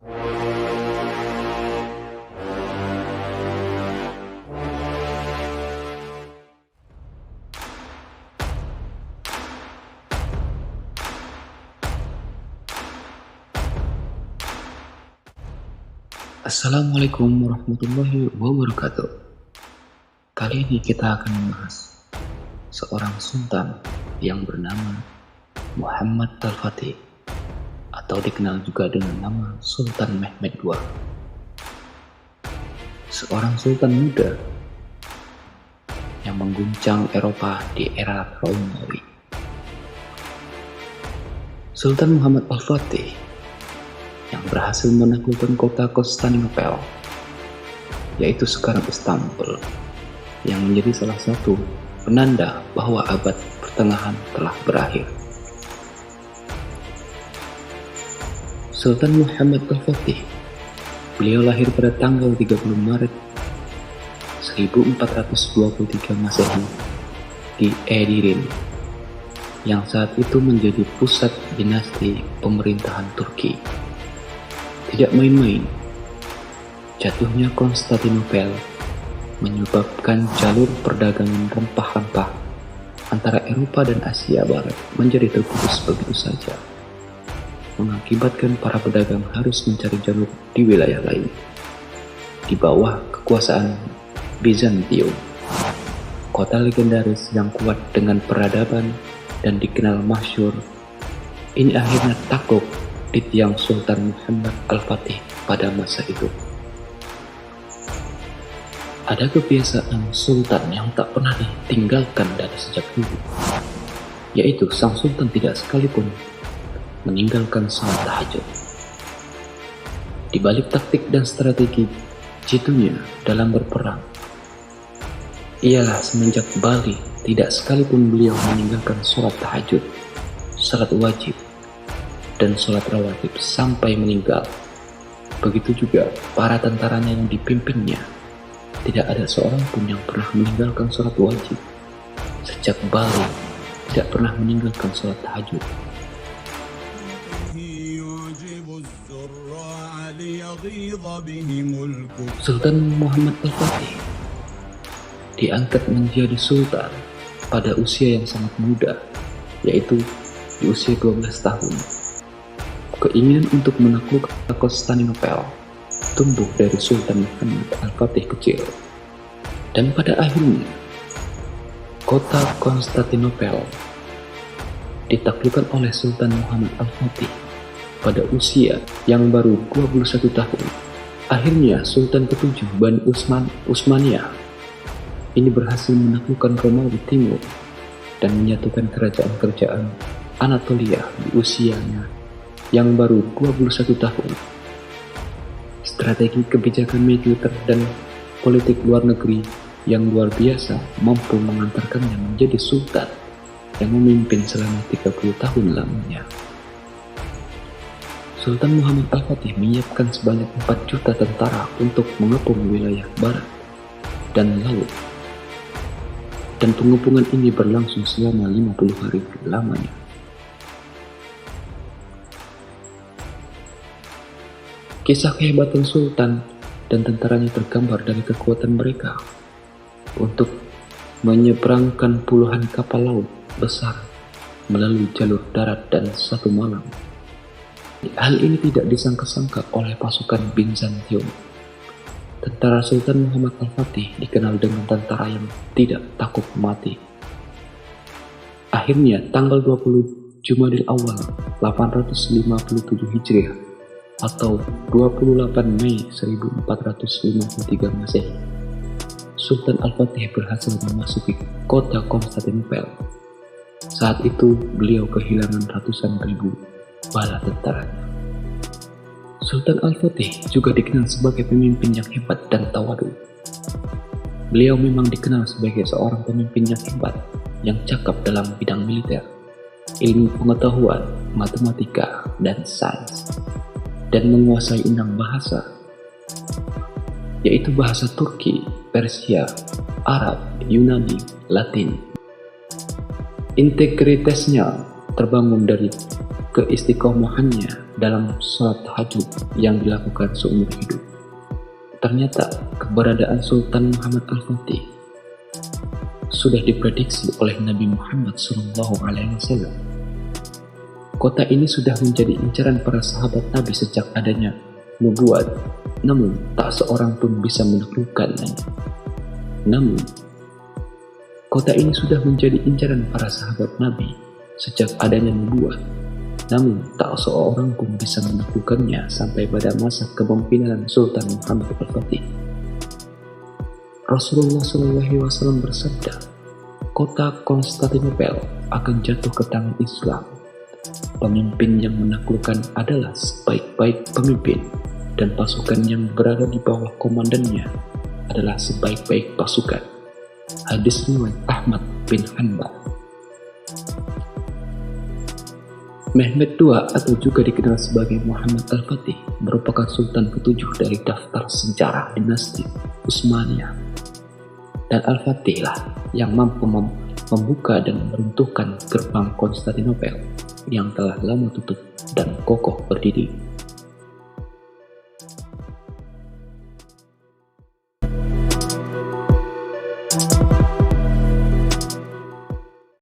Assalamualaikum warahmatullahi wabarakatuh. Kali ini kita akan membahas seorang sultan yang bernama Muhammad Al-Fatih atau dikenal juga dengan nama Sultan Mehmed II. Seorang sultan muda yang mengguncang Eropa di era Romawi. Sultan Muhammad Al-Fatih yang berhasil menaklukkan kota Konstantinopel, yaitu sekarang Istanbul, yang menjadi salah satu penanda bahwa abad pertengahan telah berakhir. Sultan Muhammad Al-Fatih, beliau lahir pada tanggal 30 Maret 1423 Masehi di Edirne, yang saat itu menjadi pusat dinasti pemerintahan Turki. Tidak main-main, jatuhnya Konstantinopel menyebabkan jalur perdagangan rempah-rempah antara Eropa dan Asia Barat menjadi terputus begitu saja, mengakibatkan para pedagang harus mencari jalur di wilayah lain di bawah kekuasaan Bizantium, kota legendaris yang kuat dengan peradaban dan dikenal masyhur. Ini akhirnya takluk di tiang Sultan Muhammad Al-Fatih pada masa itu. Ada kebiasaan sultan yang tak pernah ditinggalkan dari sejak dulu, yaitu sang sultan tidak sekalipun meninggalkan salat tahajud. Di balik taktik dan strategi jitunya dalam berperang, ialah semenjak Bali tidak sekalipun beliau meninggalkan salat tahajud, salat wajib, dan sholat rawatib sampai meninggal. Begitu juga para tentaranya yang dipimpinnya, tidak ada seorang pun yang pernah meninggalkan sholat wajib. Sejak Bali tidak pernah meninggalkan sholat tahajud. Sultan Muhammad Al-Fatih diangkat menjadi sultan pada usia yang sangat muda, yaitu di usia 12 tahun. Keinginan untuk menaklukkan Konstantinopel tumbuh dari Sultan Muhammad Al-Fatih kecil, dan pada akhirnya kota Konstantinopel ditaklukkan oleh Sultan Muhammad Al-Fatih pada usia yang baru 21 tahun. Akhirnya Sultan ke-7 Bani Utsmaniyah ini berhasil menaklukkan Romawi Timur dan menyatukan kerajaan-kerajaan Anatolia di usianya yang baru 21 tahun. Strategi kebijakan militer dan politik luar negeri yang luar biasa mampu mengantarkannya menjadi sultan yang memimpin selama 30 tahun lamanya. Sultan Muhammad Al-Fatih menyiapkan sebanyak 4 juta tentara untuk mengepung wilayah barat dan laut, dan pengepungan ini berlangsung selama 50 hari lamanya. Kisah kehebatan sultan dan tentaranya tergambar dari kekuatan mereka untuk menyeberangkan puluhan kapal laut besar melalui jalur darat dan satu malam. Hal ini tidak disangka-sangka oleh pasukan Bizantium. Tentara Sultan Muhammad Al-Fatih dikenal dengan tentara yang tidak takut mati. Akhirnya tanggal 20 Jumadil Awal 857 Hijriah atau 28 Mei 1453 Masehi, Sultan Al-Fatih berhasil memasuki kota Konstantinopel. Saat itu beliau kehilangan ratusan ribu bala tentaranya. Sultan Al-Fatih juga dikenal sebagai pemimpin yang hebat dan tawadu. Beliau memang dikenal sebagai seorang pemimpin yang hebat, yang cakap dalam bidang militer, ilmu pengetahuan, matematika, dan sains, dan menguasai 6 bahasa, yaitu bahasa Turki, Persia, Arab, Yunani, Latin. Integritasnya terbangun dari keistiqomahannya dalam sholat tahajud yang dilakukan seumur hidup. Ternyata keberadaan Sultan Muhammad Al-Fatih sudah diprediksi oleh Nabi Muhammad SAW. Kota ini sudah menjadi incaran para sahabat Nabi sejak adanya nubuat, namun tak seorang pun bisa menaklukkannya. Namun, kota ini sudah menjadi incaran para sahabat Nabi sejak adanya nubuat, namun tak seorang pun bisa menaklukkannya sampai pada masa kepemimpinan Sultan Muhammad Al-Fatih. Rasulullah SAW bersabda, kota Konstantinopel akan jatuh ke tangan Islam. Pemimpin yang menaklukkan adalah sebaik-baik pemimpin, dan pasukan yang berada di bawah komandannya adalah sebaik-baik pasukan. Hadis riwayat Ahmad bin Hanbal. Mehmed II atau juga dikenal sebagai Muhammad Al-Fatih merupakan sultan ketujuh dari daftar sejarah dinasti Utsmaniyah. Dan Al-Fatih lah yang mampu membuka dan meruntuhkan gerbang Konstantinopel yang telah lama tutup dan kokoh berdiri.